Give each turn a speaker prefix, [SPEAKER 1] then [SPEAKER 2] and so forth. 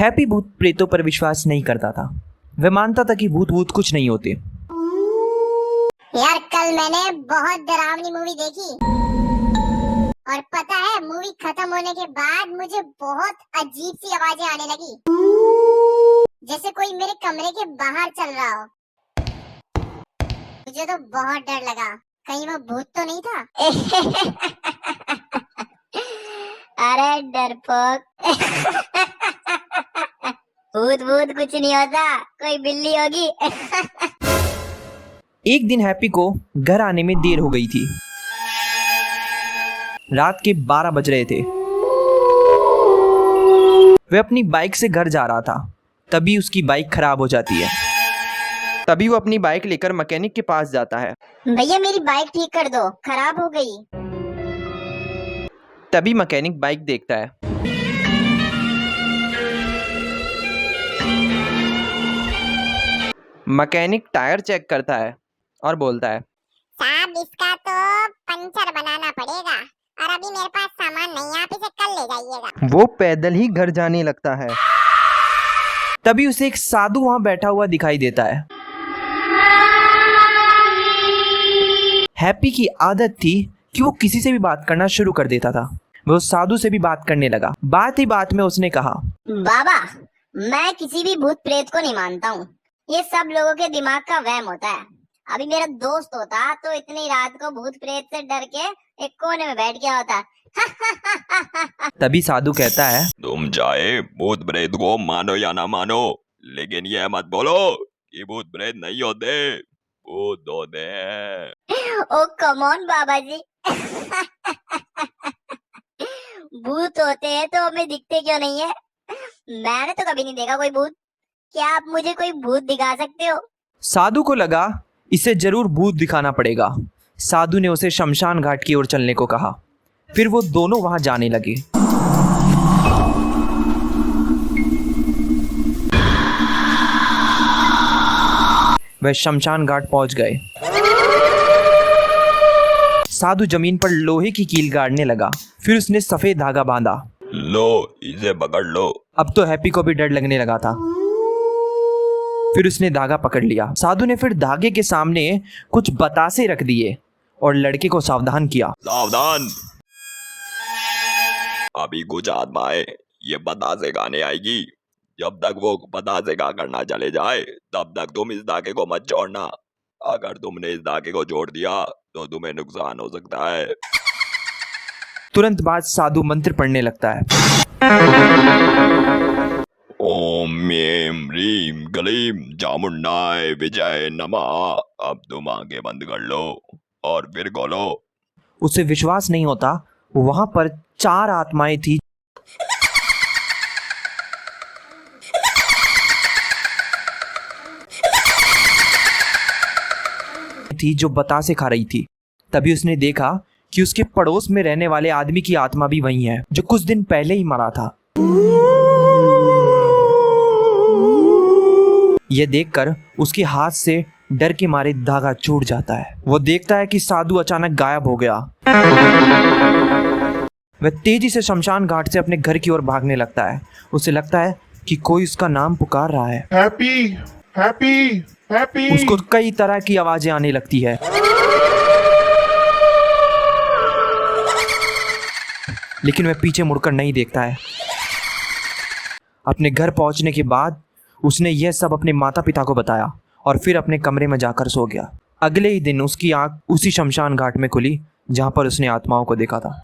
[SPEAKER 1] Happy भूत प्रेतों पर विश्वास नहीं करता था। वह मानता था कि भूत भूत कुछ नहीं होते।
[SPEAKER 2] यार कल मैंने बहुत डरावनी मूवी देखी और पता है मूवी खत्म होने के बाद मुझे बहुत अजीब सी आवाजें आने लगी, जैसे कोई मेरे कमरे के बाहर चल रहा हो। मुझे तो बहुत डर लगा, कहीं वो भूत तो नहीं था। अरे डरपोक। भूत भूत कुछ नहीं होता, कोई बिल्ली होगी।
[SPEAKER 1] एक दिन हैप्पी को घर आने में देर हो गई थी। रात के 12 बज रहे थे। वह अपनी बाइक से घर जा रहा था, तभी उसकी बाइक खराब हो जाती है। तभी वो अपनी बाइक लेकर मैकेनिक के पास जाता है।
[SPEAKER 2] भैया मेरी बाइक ठीक कर दो, खराब हो गई।
[SPEAKER 1] तभी मैकेनिक बाइक देखता है। मैकेनिक टायर चेक करता है और बोलता है,
[SPEAKER 2] साहब इसका तो पंचर बनाना पड़ेगा और अभी मेरे पास सामान नहीं, आप इसे कल ले जाइएगा।
[SPEAKER 1] वो पैदल ही घर जाने लगता है। तभी उसे एक साधु वहां बैठा हुआ दिखाई देता है। हैप्पी की आदत थी कि वो किसी से भी बात करना शुरू कर देता था। वो साधु से भी बात करने लगा। बात ही बात में उसने कहा,
[SPEAKER 2] बाबा मैं किसी भी भूत प्रेत को नहीं मानता हूँ, ये सब लोगों के दिमाग का वहम होता है। अभी मेरा दोस्त होता तो इतनी रात को भूत प्रेत से डर के एक कोने में बैठ गया होता।
[SPEAKER 1] तभी साधु कहता है,
[SPEAKER 3] तुम चाहे भूत प्रेत को मानो या ना मानो, लेकिन ये मत बोलो कि भूत प्रेत नहीं होते, भूत होते हैं।
[SPEAKER 2] ओ कम ऑन बाबा जी। भूत होते हैं तो हमें दिखते क्यों नहीं है? मैंने तो कभी नहीं देखा कोई भूत। क्या आप मुझे कोई भूत दिखा सकते हो?
[SPEAKER 1] साधु को लगा इसे जरूर भूत दिखाना पड़ेगा। साधु ने उसे शमशान घाट की ओर चलने को कहा। फिर वो दोनों वहां जाने लगे। वह शमशान घाट पहुंच गए। साधु जमीन पर लोहे की कील गाड़ने लगा। फिर उसने सफेद धागा बांधा।
[SPEAKER 3] लो इसे पकड़ लो।
[SPEAKER 1] अब तो हैप्पी को भी डर लगने लगा था। फिर उसने धागा पकड़ लिया। साधु ने फिर धागे के सामने कुछ बतासे रख दिए और लड़के को सावधान किया।
[SPEAKER 3] सावधान, अभी कुछ आत्माएं ये बतासे गाने आएगी। जब तक वो बतासे गा करना चले जाए तब तक तुम इस धागे को मत छोड़ना। अगर तुमने इस धागे को छोड़ दिया तो तुम्हें नुकसान हो सकता है।
[SPEAKER 1] तुरंत बाद साधु मंत्र पढ़ने लगता है।
[SPEAKER 3] ओम ऐं ह्रीं क्लीं चामुंडाय विजय नमः। अब तुम आंखें बंद कर लो और फिर खोलो।
[SPEAKER 1] उसे विश्वास नहीं होता, वहां पर 4 आत्माएं थी जो बतासे खा रही थी। तभी उसने देखा कि उसके पड़ोस में रहने वाले आदमी की आत्मा भी वही है जो कुछ दिन पहले ही मरा था। यह देखकर उसके हाथ से डर के मारे धागा छूट जाता है। वो देखता है कि साधु अचानक गायब हो गया। वह तेजी से शमशान घाट से अपने घर की ओर भागने लगता है। उसे लगता है कि कोई उसका नाम पुकार रहा है।
[SPEAKER 4] Happy, happy, happy.
[SPEAKER 1] उसको कई तरह की आवाजें आने लगती है। लेकिन वह पीछे मुड़कर नहीं देखता है। अपने घर पहुंचने के बाद उसने यह सब अपने माता पिता को बताया और फिर अपने कमरे में जाकर सो गया। अगले ही दिन उसकी आंख उसी शमशान घाट में खुली जहां पर उसने आत्माओं को देखा था।